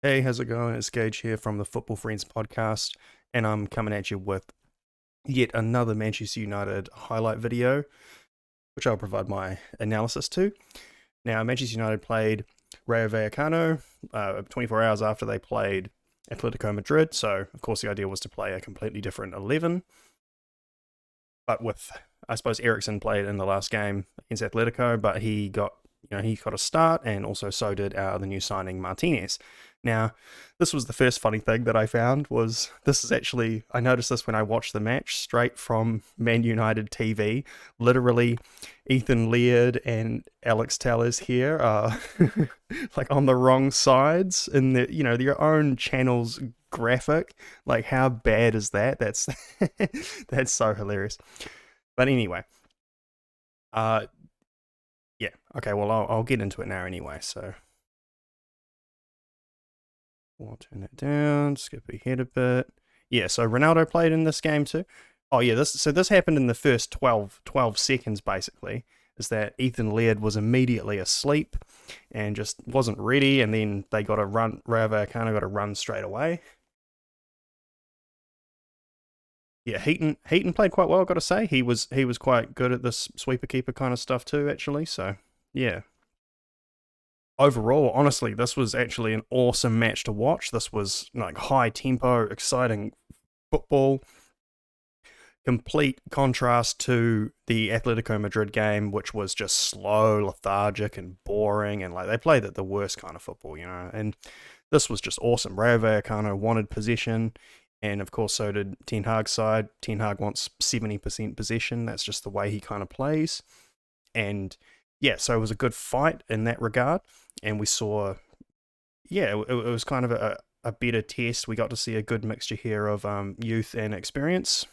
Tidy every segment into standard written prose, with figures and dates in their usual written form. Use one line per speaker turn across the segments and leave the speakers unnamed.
Hey, how's it going? It's Gage here from the Football Friends podcast, and I'm coming at you with yet another Manchester United highlight video, which I'll provide my analysis to. Now, Manchester United played Rayo Vallecano 24 hours after they played Atletico Madrid, so of course the idea was to play a completely different 11, but with, I suppose, Eriksen played in the last game against Atletico, but he got a start, and also so did the new signing Martinez. Now, this was the first funny thing that I found was this is actually I noticed this when I watched the match straight from Man United TV. Literally, Ethan Laird and Alex Tellers here are like on the wrong sides in their own channel's graphic. Like, how bad is that? That's that's so hilarious. But anyway, uh, yeah, okay. Well, I'll get into it now anyway. So we'll turn that down, skip ahead a bit. Yeah, so Ronaldo played in this game too. Oh yeah, this happened in the first 12 seconds basically. Is that Ethan Laird was immediately asleep and just wasn't ready, and then they got a run. Rayo Vallecano got a run straight away. Yeah, Heaton played quite well. I've got to say, he was quite good at this sweeper keeper kind of stuff too. Actually, so yeah, overall, honestly, this was actually an awesome match to watch. This was like high tempo, exciting football. Complete contrast to the Atletico Madrid game, which was just slow, lethargic, and boring, and like they played the worst kind of football. And this was just awesome. Rayo Vallecano wanted possession, and of course, so did Ten Hag's side. Ten Hag wants 70% possession. That's just the way he kind of plays. And yeah, so it was a good fight in that regard. And we saw, yeah, it was kind of a better test. We got to see a good mixture here of youth and experience.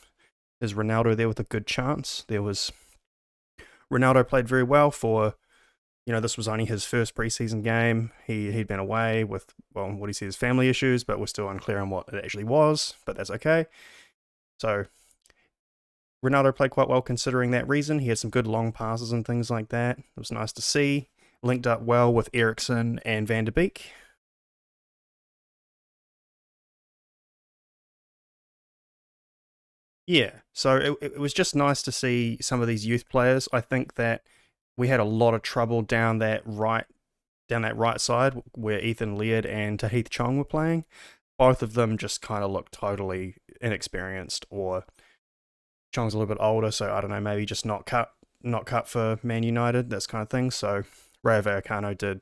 There's Ronaldo there with a good chance. Ronaldo played very well for, this was only his first preseason game. He'd been away with, well, what he says, family issues, but we're still unclear on what it actually was, but that's okay. So Ronaldo played quite well considering that reason. He had some good long passes and things like that. It was nice to see. Linked up well with Eriksen and Van der Beek. Yeah, so it was just nice to see some of these youth players. I think that we had a lot of trouble down that right side where Ethan Laird and Tahith Chong were playing. Both of them just kind of looked totally inexperienced, or Chong's a little bit older, so I don't know, maybe just not cut for Man United, that kind of thing. So Rayo Vallecano did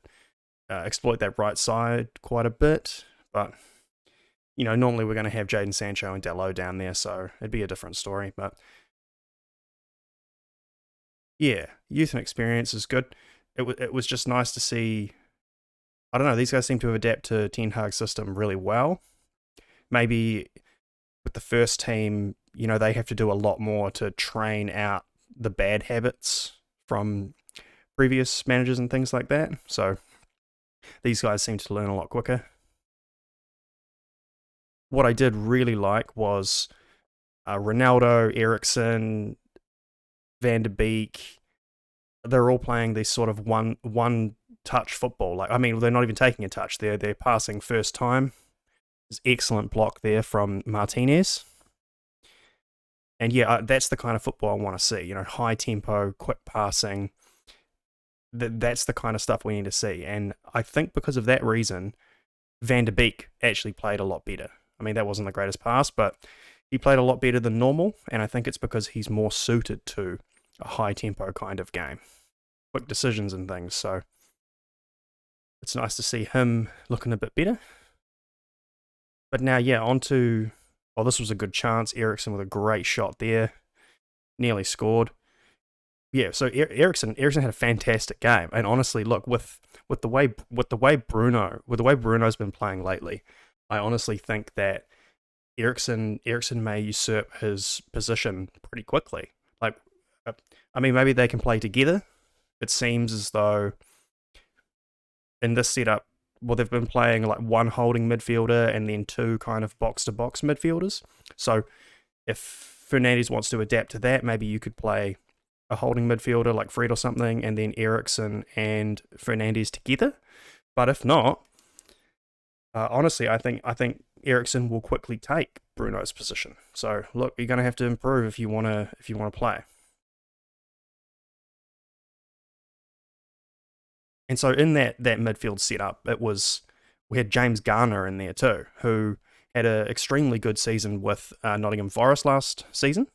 exploit that right side quite a bit, but normally we're going to have Jadon Sancho and Dalot down there, so it'd be a different story. But yeah, youth and experience is good. It was just nice to see. I don't know. These guys seem to have adapted to Ten Hag's system really well. Maybe with the first team, they have to do a lot more to train out the bad habits from previous managers and things like that. So these guys seem to learn a lot quicker. What I did really like was Ronaldo, Eriksen, Van der Beek. They're all playing this sort of one touch football. Like, I mean, they're not even taking a touch. They're passing first time. There's excellent block there from Martinez. And yeah, that's the kind of football I want to see. High tempo, quick passing. That's the kind of stuff we need to see. And I think because of that reason, Van der Beek actually played a lot better. I mean, that wasn't the greatest pass, but he played a lot better than normal. And I think it's because he's more suited to a high tempo kind of game, quick decisions and things. So it's nice to see him looking a bit better. But now, yeah, on to, well, this was a good chance. Eriksen with a great shot there, nearly scored. Yeah, so Eriksen had a fantastic game, and honestly, look, with the way Bruno's been playing lately, I honestly think that Eriksen may usurp his position pretty quickly. Like, I mean, maybe they can play together. It seems as though in this setup, well, they've been playing like one holding midfielder and then two kind of box to box midfielders. So if Fernandes wants to adapt to that, maybe you could play a holding midfielder like Fred or something, and then Eriksen and Fernandes together. But if not, Honestly, I think Ericsson will quickly take Bruno's position. So look, you're going to have to improve if you want to play. And so in that midfield setup, we had James Garner in there too, who had an extremely good season with Nottingham Forest last season,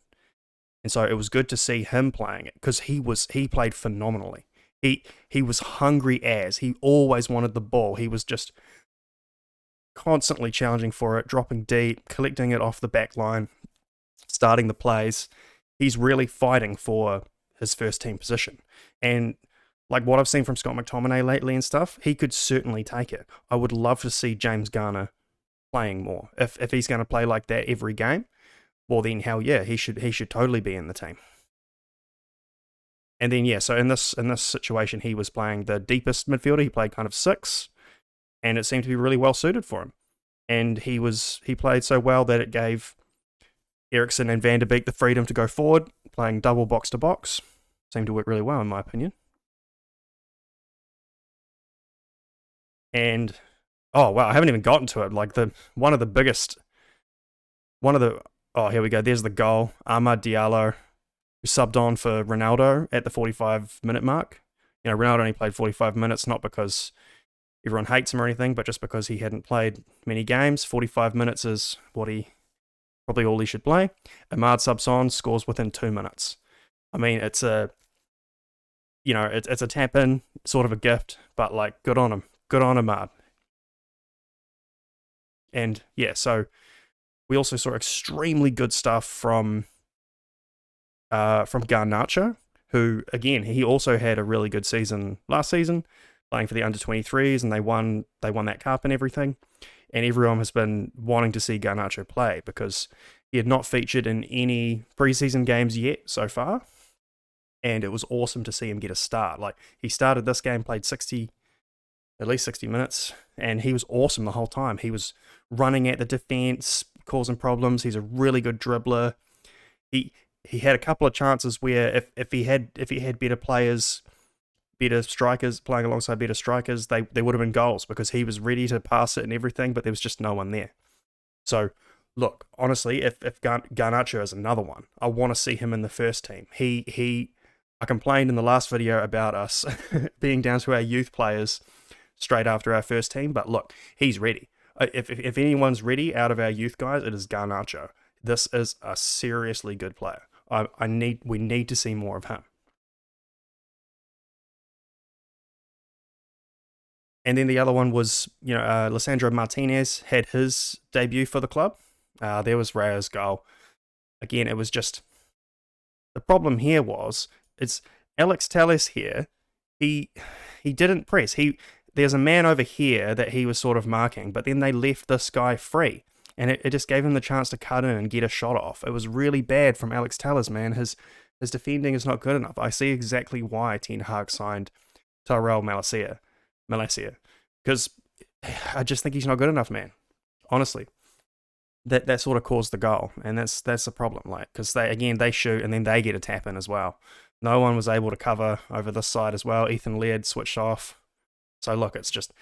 and so it was good to see him playing it because he played phenomenally. He was hungry as he always wanted the ball. He was just constantly challenging for it, dropping deep, collecting it off the back line, starting the plays. He's really fighting for his first team position. And like what I've seen from Scott McTominay lately and stuff, he could certainly take it. I would love to see James Garner playing more. If he's going to play like that every game, well then hell yeah, he should totally be in the team. And then yeah, so in this situation, he was playing the deepest midfielder. He played kind of six, and it seemed to be really well suited for him. And he played so well that it gave Ericsson and Van der Beek the freedom to go forward, playing double box to box. Seemed to work really well in my opinion. And oh wow, I haven't even gotten to it. Like the one of the biggest, one of the oh here we go. There's the goal. Amad Diallo, who subbed on for Ronaldo at the 45-minute mark. You know, Ronaldo only played 45 minutes, not because everyone hates him or anything, but just because he hadn't played many games. 45 minutes is what he probably all he should play. Amad subs on, scores within 2 minutes. I mean, it's a tap in, sort of a gift, but like good on him. Good on Amad. And yeah, so we also saw extremely good stuff from Garnacho, who again he also had a really good season last season, playing for the under 23s, and they won that cup and everything. And everyone has been wanting to see Garnacho play because he had not featured in any preseason games yet so far, and it was awesome to see him get a start. Like he started this game, played at least 60 minutes, and he was awesome the whole time. He was running at the defense, causing problems. He's a really good dribbler. He had a couple of chances where if he had better players, better strikers playing alongside better strikers, they would have been goals because he was ready to pass it and everything, but there was just no one there. So look, honestly, if Garnacho is another one, I want to see him in the first team. I complained in the last video about us being down to our youth players straight after our first team, but look, he's ready. If anyone's ready out of our youth guys, it is Garnacho. This is a seriously good player. We need to see more of him. And then the other one was, Lissandro Martinez had his debut for the club. There was Rayo's goal. Again, it was just the problem here was it's Alex Telles here. He didn't press. There's a man over here that he was sort of marking, but then they left this guy free. And it just gave him the chance to cut in and get a shot off. It was really bad from Alex Telles, man. His defending is not good enough. I see exactly why Ten Hag signed Tyrell Malacia. Because I just think he's not good enough, man. Honestly. That sort of caused the goal. And that's the problem. Like, because they shoot and then they get a tap in as well. No one was able to cover over this side as well. Ethan Laird switched off. So look, it's just,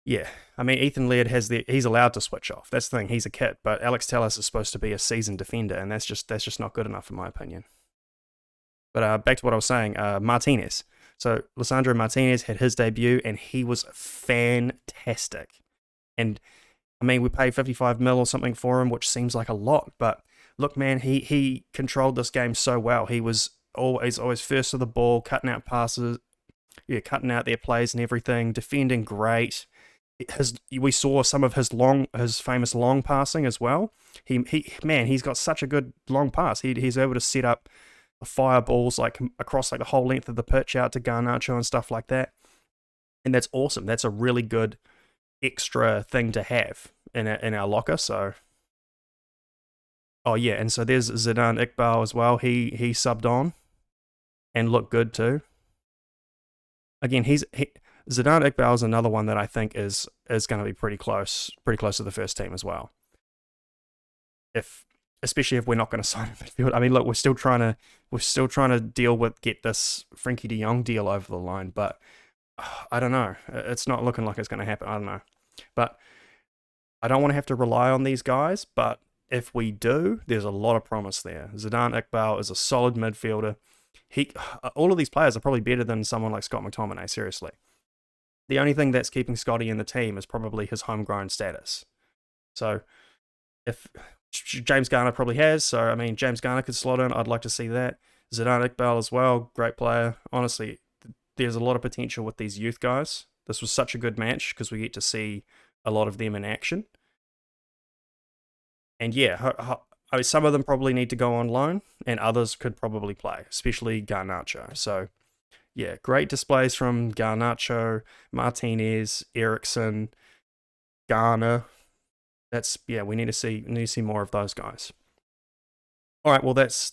yeah. I mean, Ethan Laird he's allowed to switch off. That's the thing. He's a kid, but Alex Telles is supposed to be a seasoned defender, and that's just not good enough in my opinion. But back to what I was saying, Martinez. So Lissandro Martinez had his debut, and he was fantastic. And I mean, we paid 55 mil or something for him, which seems like a lot, but look, man, he controlled this game so well. He was always first to the ball, cutting out passes, cutting out their plays and everything, defending great. We saw some of his famous long passing as well. He's got such a good long pass. He's able to set up fireballs like across like the whole length of the pitch out to Garnacho and stuff like that. And that's awesome. That's a really good extra thing to have in our locker. So, oh yeah, and so there's Zidane Iqbal as well. He subbed on and looked good too. Again, Zidane Iqbal is another one that I think is going to be pretty close to the first team as well. Especially if we're not going to sign him midfield. I mean, look, we're still trying to get this Frankie De Jong deal over the line, but I don't know. It's not looking like it's going to happen. I don't know. But I don't want to have to rely on these guys, but if we do, there's a lot of promise there. Zidane Iqbal is a solid midfielder. All of these players are probably better than someone like Scott McTominay, seriously. The only thing that's keeping Scotty in the team is probably his homegrown status. So if James Garner probably has, so I mean, James Garner could slot in. I'd like to see that. Zidane Iqbal as well, great player. Honestly, there's a lot of potential with these youth guys. This was such a good match because we get to see a lot of them in action. And yeah, I mean, some of them probably need to go on loan, and others could probably play, especially Garnacho. So yeah, great displays from Garnacho, Martinez, Ericsson, Garner. We need to see more of those guys. All right, well that's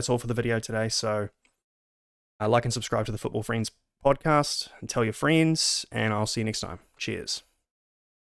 all for the video today. So like and subscribe to the Football Friends podcast and tell your friends, and I'll see you next time. Cheers.